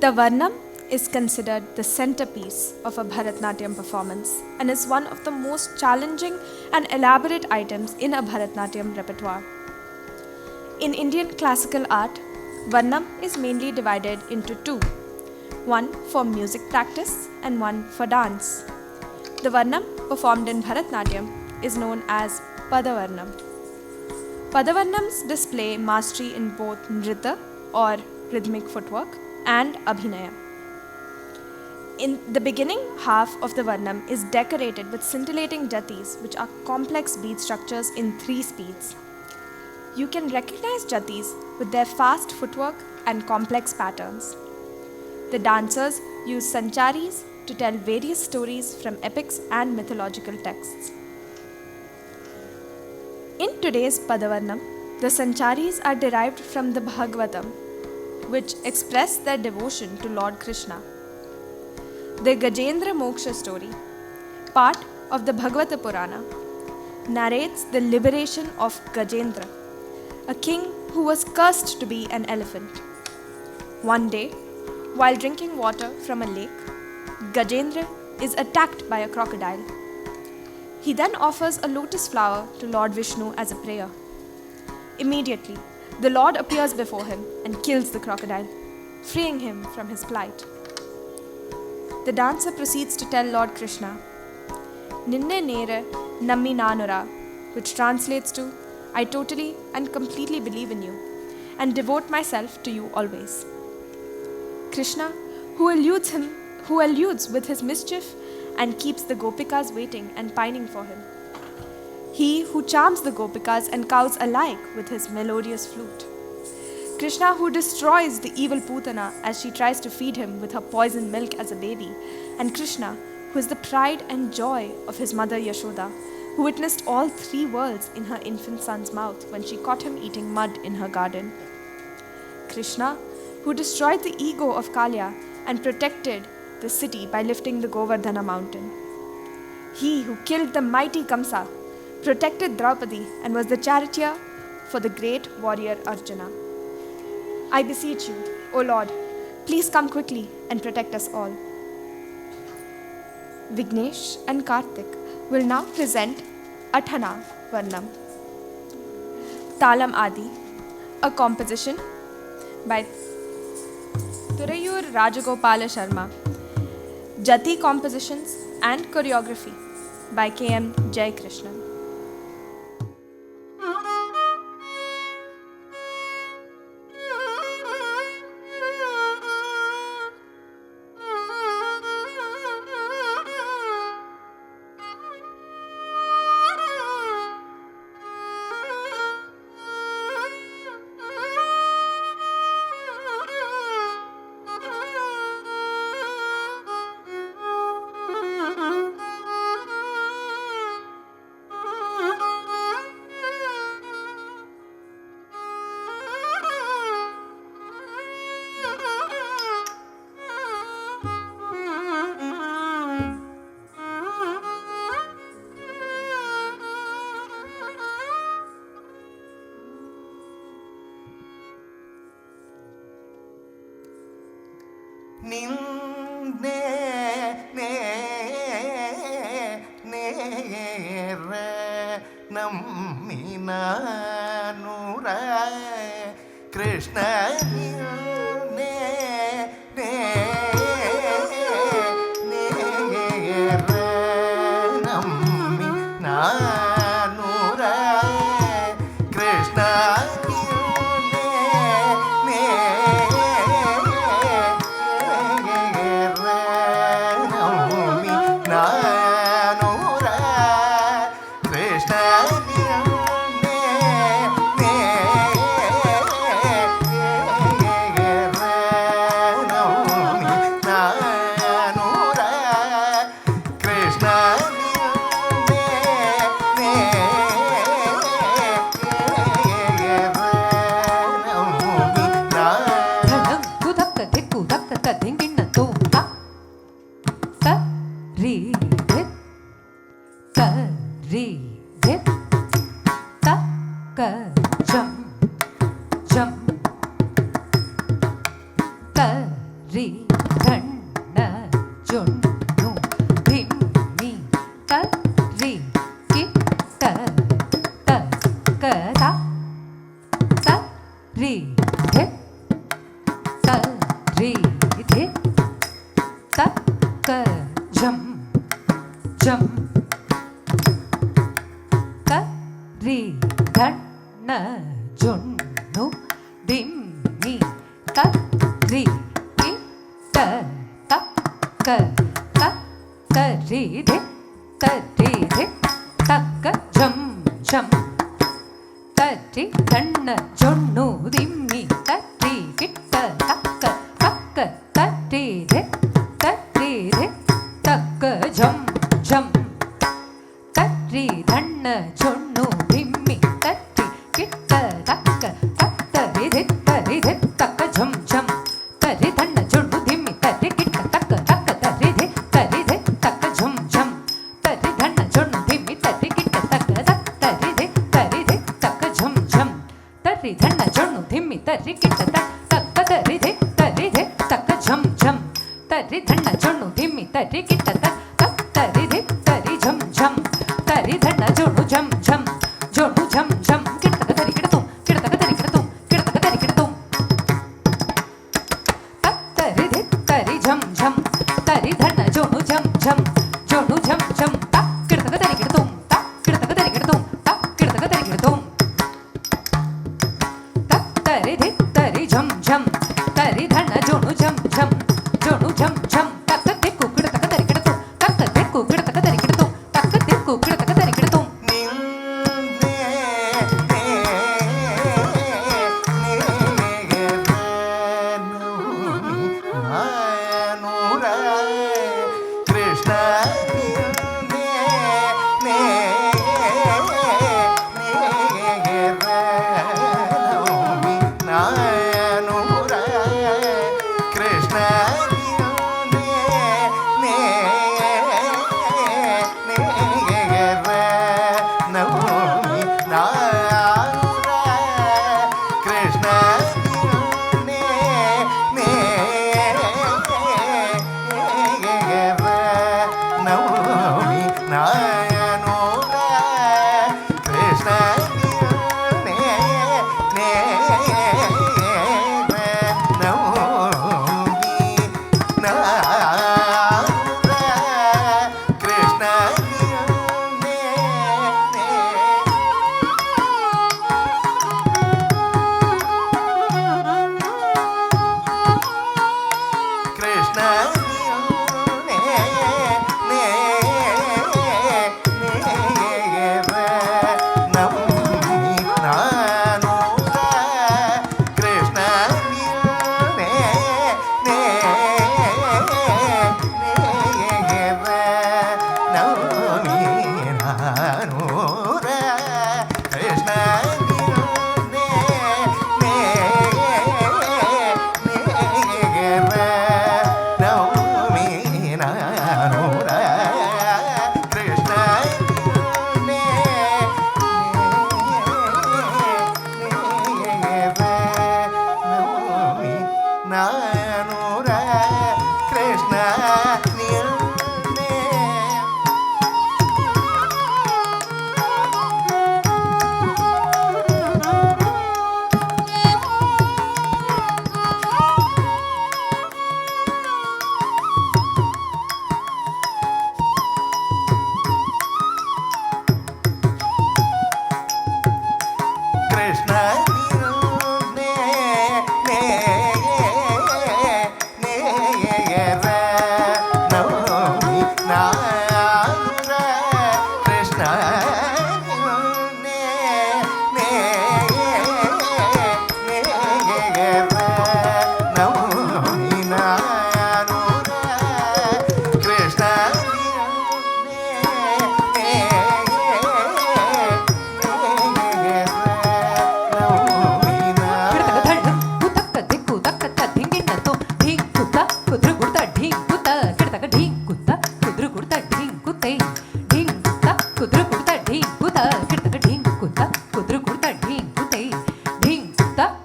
The Varnam is considered the centerpiece of a Bharatnatyam performance and is one of the most challenging and elaborate items in a Bharatnatyam repertoire. In Indian classical art, Varnam is mainly divided into two, one for music practice and one for dance. The Varnam performed in Bharatnatyam is known as Padavarnam. Padavarnams display mastery in both nrita or rhythmic footwork and abhinaya. In the beginning half of the Varnam is decorated with scintillating jatis, which are complex beat structures in 3 speeds. You can recognize jatis with their fast footwork and complex patterns. The dancers use sancharis to tell various stories from epics and mythological texts. In today's Padavarnam, the sancharis are derived from the Bhagavatam, which express their devotion to Lord Krishna. The Gajendra Moksha story, part of the Bhagavata Purana, narrates the liberation of Gajendra, a king who was cursed to be an elephant. One day, while drinking water from a lake, Gajendra is attacked by a crocodile. He then offers a lotus flower to Lord Vishnu as a prayer. Immediately, the Lord appears before him and kills the crocodile, freeing him from his plight. The dancer proceeds to tell Lord Krishna, Ninne Nere Nammi Nanura, which translates to, I totally and completely believe in you and devote myself to you always. Krishna, who eludes with his mischief and keeps the Gopikas waiting and pining for him. He who charms the Gopikas and cows alike with his melodious flute. Krishna, who destroys the evil Putana as she tries to feed him with her poisoned milk as a baby. And Krishna, who is the pride and joy of his mother Yashoda, who witnessed all 3 worlds in her infant son's mouth when she caught him eating mud in her garden. Krishna, who destroyed the ego of Kalya and protected the city by lifting the Govardhana mountain. He who killed the mighty Kamsa, protected Draupadi and was the charioteer for the great warrior Arjuna. I beseech you, O Lord, please come quickly and protect us all. Vignesh and Karthik will now present Athana Varnam. Talam Adi, a composition by Thurayur Rajagopala Sharma. Jati compositions and choreography by K.M. Jaikrishnan. ನಿನ್ನೆ ನೇರ ನಮ್ಮಿನ ನೂರ ಕೃಷ್ಣ ನಿನ್ನೆ ನೇರ ನಮ್ಮಿ ನಾನೂರ ಕೃಷ್ಣ ರಿ ಧಣ್ಣ ಜೊಣ್ಣು ಧಿಮ್ಮಿ ತ ರಿ ಕಿಟ್ಟ ತ ಕ ತ ರಿ ಧೆ ತ ರಿ ಧೆ ತ ಕ ಝಂ ಝಂ ತ ರಿ ಧಣ್ಣ ಜೊಣ್ಣು ಧಿಮ್ಮಿ ತ ರಿ ಕಿಟ್ಟ ತ ಕ ತ ರಿ ಧೆ ತಕ್ಕ ಝಂ ಝಂ ತರಿ ಧಣ್ಣ ಜೊಣ್ಣು ದಿಮ್ಮಿ ತರಿ ಕಿಟ್ಟ ತಕ್ಕ ತಕ್ಕ ತರಿ ಧೆ ತಕ್ಕ ಝಂ ಝಂ ತರಿ ಧಣ್ಣ ಜೊಣ್ಣು ದಿಮ್ಮಿ ತರಿ ಕಿಟ್ಟ ತಕ್ಕ ತರಿ ಧೆ ತಕ್ಕ ಝಂ ಝಂ ತರಿ ಧಣ್ಣ ಜೊಣ್ಣು ದಿಮ್ಮಿ ತರಿ ಕಿಟ್ಟ ತಕ್ಕ ತರಿ ಧೆ ತಕ್ಕ ಝಂ ಝಂ ತರಿ ಧಣ್ಣ ಜೊಣ್ಣು ದಿಮ್ಮಿ ತರಿ ಕಿಟ್ಟ ತಕ್ಕ ತರಿ ಧೆ ತಕ್ಕ ಝಂ ಝಂ ತರಿ ಧಣ್ಣ ಜೊಣ್ಣು ದಿಮ್ಮಿ ತರಿ ಕಿಟ್ಟ ತಕ್ಕ ತರಿ ಧೆ ತಕ್ಕ ಝಂ ಝಂ ತರಿ ಧಣ್ಣ ಜೊಣ್ಣು ದಿಮ್ಮಿ ತರಿ ಕಿಟ್ಟ ತಕ್ಕ ತರಿ ಧೆ ತರಿ ಝಂ ಝಂ ತರಿ ಧಣ್ಣ ಜೊಣ್ಣು ಝಂ ಝಂ ಜೊಣ್ಣು ಝಂ ಝಂ ಕಿಟ್ಟ ತರಿ ಕಿಡತು ಕಿಡತಕ ತರಿ ಕಿಡತು ಕಿಡತಕ ತರಿ ಕಿಡತು ತರಿ ಧೆ ತರಿ ಝಂ ಝಂ ತರಿ ಧಣ್ಣ ಜೊಣ್ಣು ಝಂ ಝಂ ಜೊಣ್ಣು ಝಂ ಝಂ ತ ಕಿಡತಕ ತರಿ ಕಿಡತು ಕಿಡತಕ ತರಿ ಕಿಡತು ಕಿಡತಕ ತರಿ ಕಿಡತು ತರಿ ಧೆ ತರಿ ಝಂ ಝಂ ತರಿ ಧಣ್ಣ ಜೊಣ್ಣು ಝಂ ಝಂ ಜೊಣ್ಣು ಝಂ ಝಂ ತಕ್ಕ ತೆಕ್ಕು ಕಿಡತಕ ತರಿ ಕಿಡತು ತಕ್ಕ ತೆಕ್ಕು ಕಿಡತಕ ತರಿ ಕಿಡತು ತಕ್ಕ ತೆಕ್ಕು ಕಿಡತಕ ತರಿ ಕಿಡತು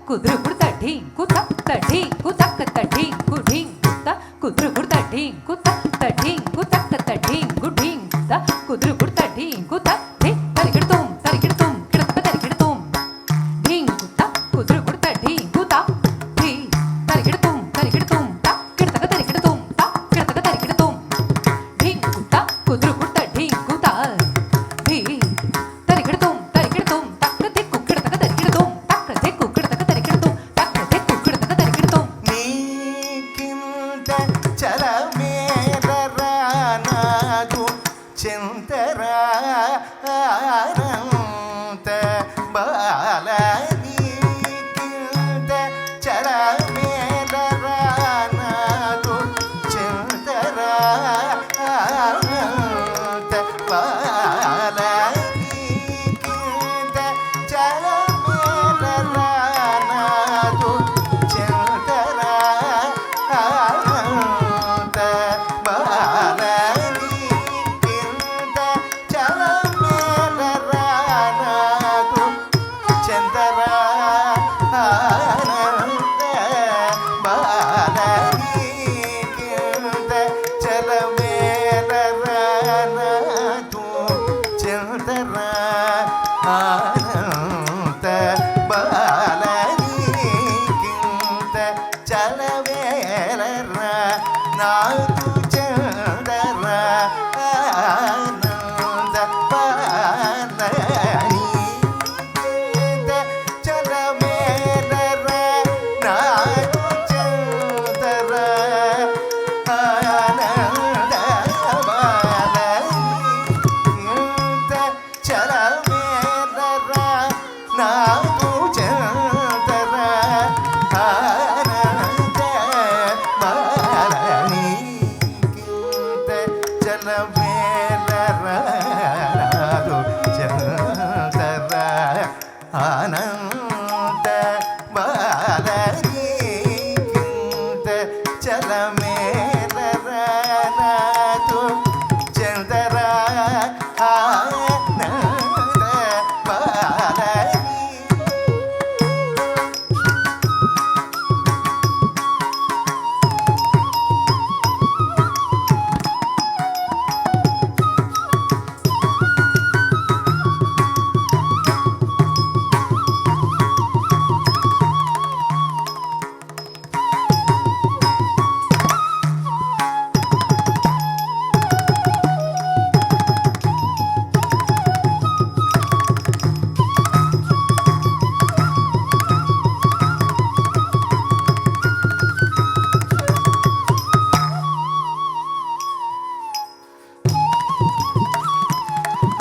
ಕುದ್ರು ಕುಡ್ತ ಢೀಂಕು ತಕ್ಕ ಢೀಂಕು ತಕ್ಕ ಢೀಂಕು ಢೀಂಕು చలవేలర నాకు చందర ఆనంద పాలని చలవేలర నాకు చందర ఆనంద పాలని చలవేలర నాకు చందర ఆనంద పాలని చలవేలర నాకు చందర ఆనంద బాలని చలమేలర నాతో చందర ఆనంద బాలని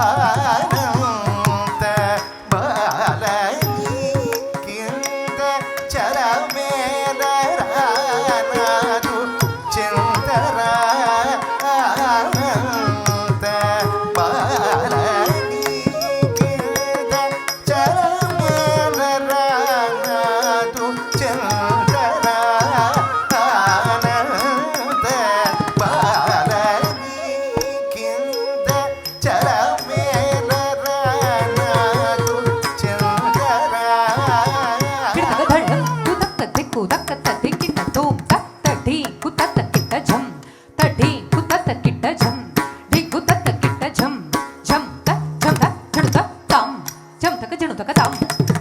ఆనంద బాలని కింద చలమేలర నాదు చందర ఆనంద బాలని కింద చలమేలర నాదు చందర ఆనంద బాలని కింద చలమేలర నాదు చందర కిడతగధళం కుతత్త దిక్కు దక్కత్త దిక్కిట తోం తత్త ఢీ కుతత్త కిట్ట ఝం తఢీ కుతత్త కిట్ట ఝం ఢీ కుతత్త కిట్ట ఝం ఝం త ఝం త ఝడు త తాం ఝం తక జణు తక తాం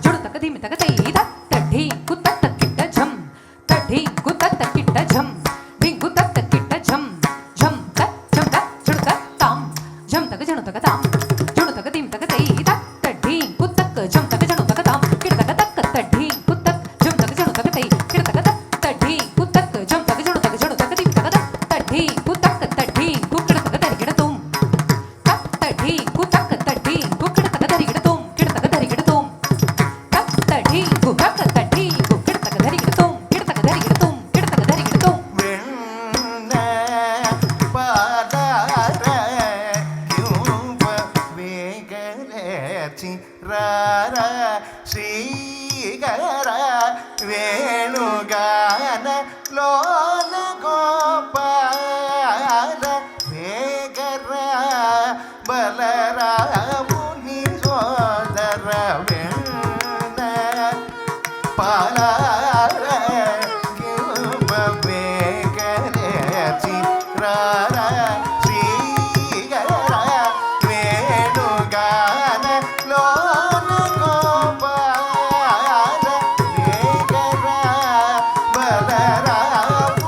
జుడు తక ధీమి తక తై తత్త ఢీ కుతత్త కిట్ట ఝం తఢీ కుతత్త కిట్ట ఝం ఢీ కుతత్త కిట్ట ఝం ఝం త ఝం త ఝడు త తాం ఝం తక జణు తక తాం జుడు తక ధీమి తక తై తత్త ఢీ కుతక్క ఝం తక జణు తక తాం కిడ తక తక్క తఢీ కుతక్ ఝం తక జణు తక తై కిడ తక తక్క ఢీ కుతక్ ఝం తక జణు తక ధీమి తక తఢీ కుతక్క తఢీ కుకిడ తక దరిగిడ తుం తత్తఢీ కుతక్క తఢీ కుకిడ తక దరిగిడ తుం కిడ తక దరిగిడ తుం తత్తఢీ కుతక్క తఢీ కుకిడ తక దరిగిడ తుం కిడ తక దరిగిడ తుం కిడ తక దరిగిడ తుం వెన్న పాదార యువ వేగలేచి రార శ్రీగర వేణుగాన లోన గోపాల వేగర బలరాముని సోదర వెన్న పాలార యువ వేగలేచి రార శ్రీగర వేణుగాన లోన గోపాల వేగర బలరాము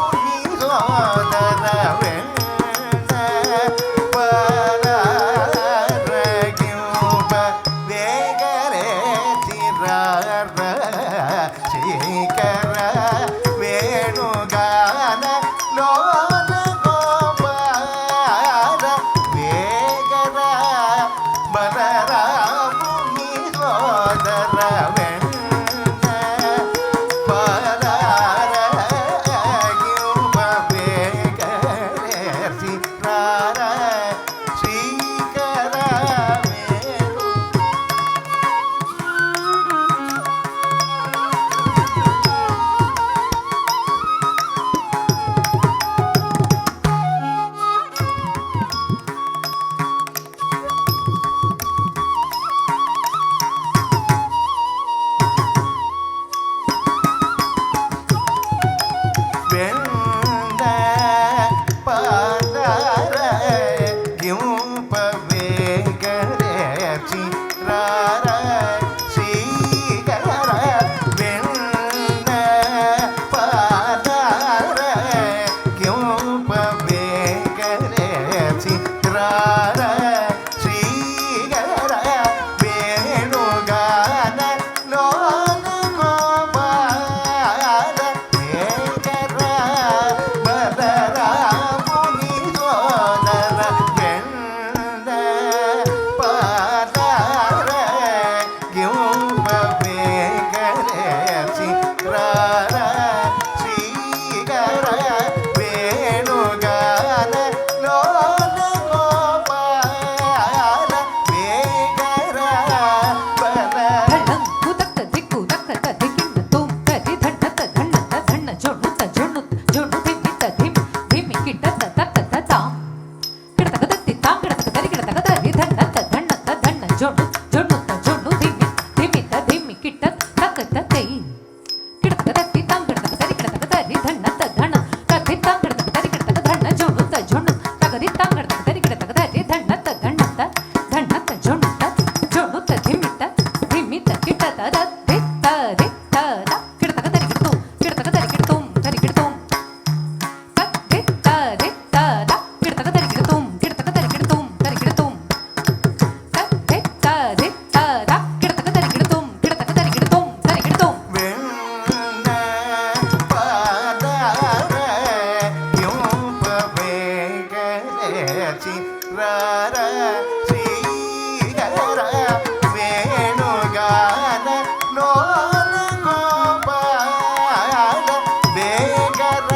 శుక్రార శ్రీకర వేణుగాన లోల గోపాల వేగర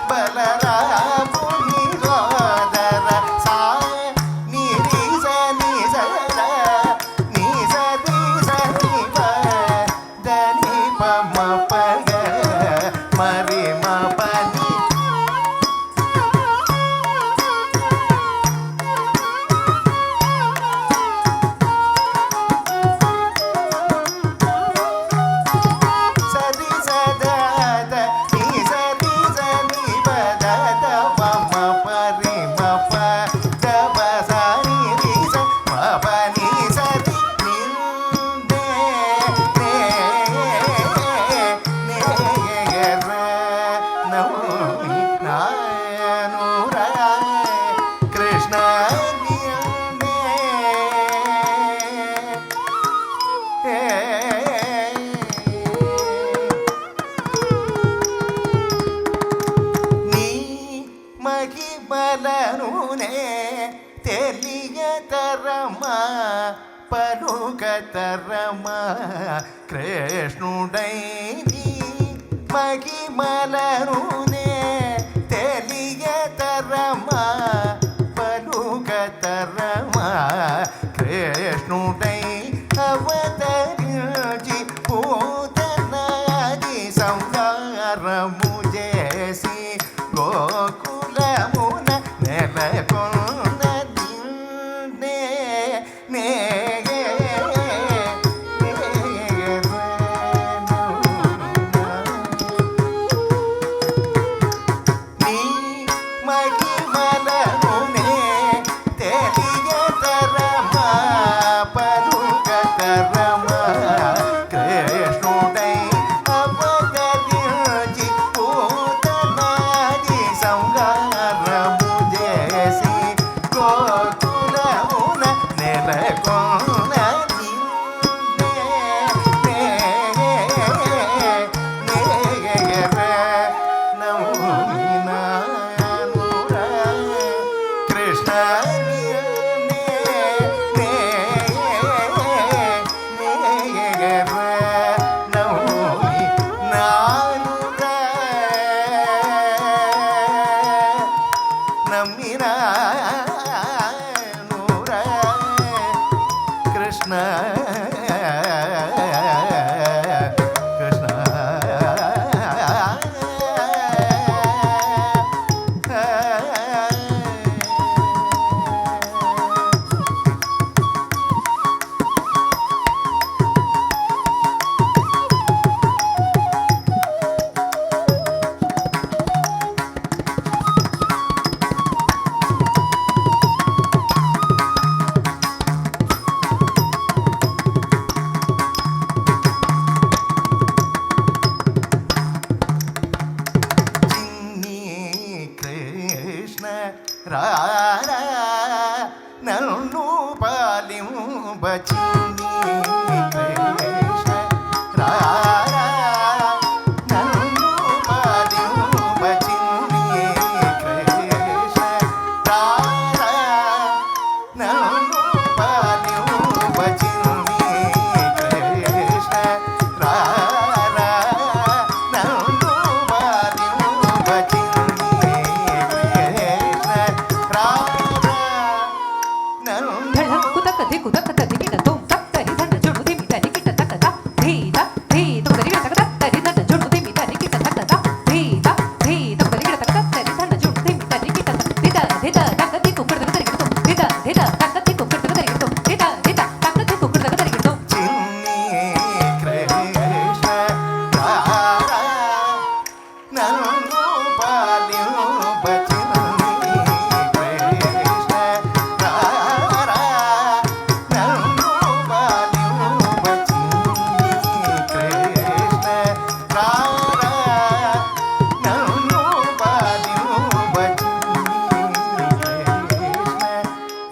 బలరాముని సోదర సా నిరీస నిసర నిస నిస నిప దని పమ పగ మరి మ పని సరి సదద ని సరి సని పద ద పమ పరి మ ప ద ప సని రి స మ ప ని సరి నిందే నే నే గర నమోమి నానుర కృష్ణ నిందే నీ మహిమలనునే తెలియతరమా పలుకతరమా కృష్ణుడై నీ మహిమలనునే తెలియతరమా పలుకతరమా కృష్ణుడై అవతరించి పూతనాది సంహారము చేసి గోకులమున నెలకొన్న నిన్నే నే నీ మహిమలనునే తెలియతరమా పలుకతరమా కృష్ణుడై అవతరించి పూతనాది సంహారము చేసి గోకులమున నెలకొన్న నిన్నే నే నమోమి నానుర కృష్ణ నిన్నే నే నమోమి నానుర నమ్మినానుర కృష్ణ కృష్ణ చిన్ని కృష్ణ రారా నన్ను పాలింప చిన్ని కృష్ణ రారా నన్ను పాలింప చిన్ని కృష్ణ రారా నన్ను పాలింప చిన్ని కృష్ణ రారా నన్ను పాలింప చిన్ని కృష్ణ రారా నన్ను ధళక్కుతక దిక్కుతక తదికిట తోం తక్కరి ధన జొడు దిమి తనికిట తకత ధీద ధీద తరిగిట తకత తరి ధన జొడు దిమి తనికిట తకత ధీద ధీద తరిగిట తకత తరి ధన జొడు దిమి తనికిట ధిద ధిద తక దిక్కు కుడత తరిగిట తోం ధిద ధిద తక దిక్కు కుడత తరిగిట తోం ధిద ధిద తక దిక్కు కుడత తరిగిట తోం చిన్ని కృష్ణ రారా నన్ను పాలింప చిన్ని కృష్ణ రారా నన్ను పాలింప చిన్ని కృష్ణ రారా నన్ను పాలింప చిన్ని కృష్ణ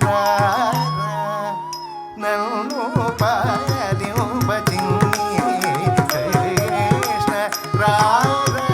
రారా నన్ను పాలింప చిన్ని కృష్ణ రారా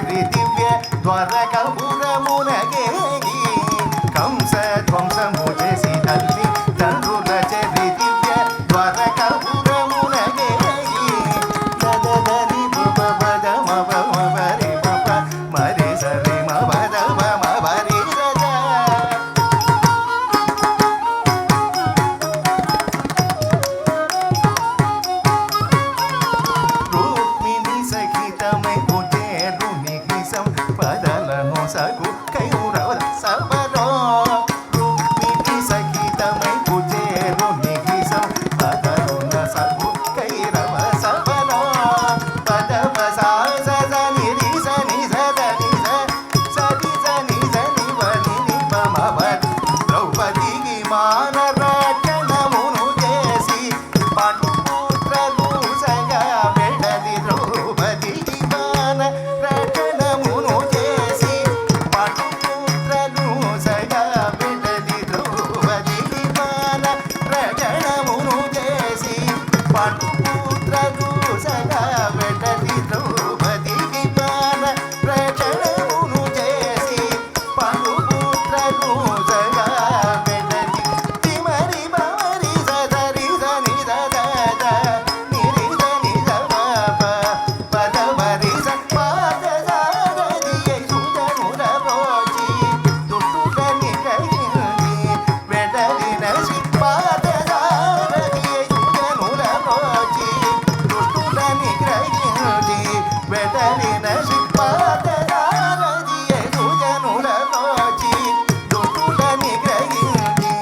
చెరి దివ్య ద్వారకపురమునగేగి కంస ధ్వంసము చేసి తల్లి తండ్రుల చెరి దివ్య ద్వారకపురమునగేగి దదదని పద మవ మరి పప మరి సరి మద మరి రజ రుక్మిణి సహితమై కుచేరుని హిసం పదలను సగు కైరవ సవరో రుక్మిణి సహితమై కుచేరుని హిసం పదలున సగు కైరవ సవరో పదవ సాసద నిరి సని సద నిజ సది సని సని వని నిపమవ ద్రౌపదికి మానరచనమును చేసి పాండుపుత్రలు సగా వెడలి ద్రౌపదికి మానరచనమును చేసి పాండుపుత్రలు సగా వెడలి ద్రౌపదికి మానరచనమును చేసి పాండుపుత్రలు సగా వెడలి ద్రౌపదికి మానరచనమును చేసి పాండుపుత్రలు సగా వెడలి తిమరి బమరి సదరి దని దద నిరి దని దమ పద మరి సత్పాద సారథియై సుజనుల ప్రోచి దుష్టులని కైని వెడలిన శ్రీపాద సారథియై సుజనుల ప్రోచి దుష్టులని గ్రహించి వెడలిన శ్రీపాద సారథియై సుజనుల ప్రోచి దుష్టులని గ్రహించి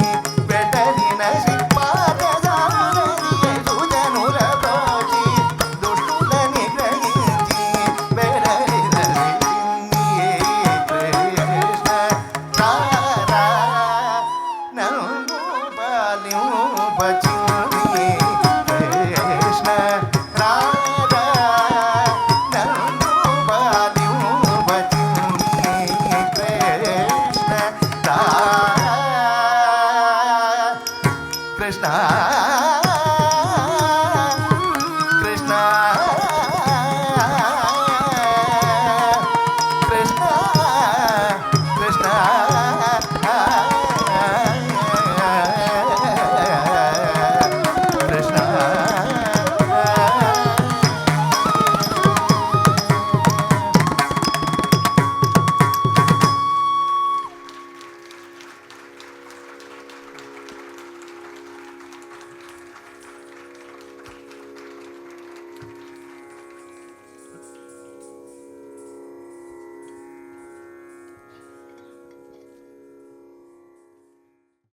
వెడలిన శ్రీపాద సారథియై సుజనుల ప్రోచి దుష్టులని గ్రహించి వెడలిన కృష్ణ రారా నన్ను పాలింపచుని కృష్ణ రారా నన్ను పాలింపచుని కృష్ణ రా కృష్ణ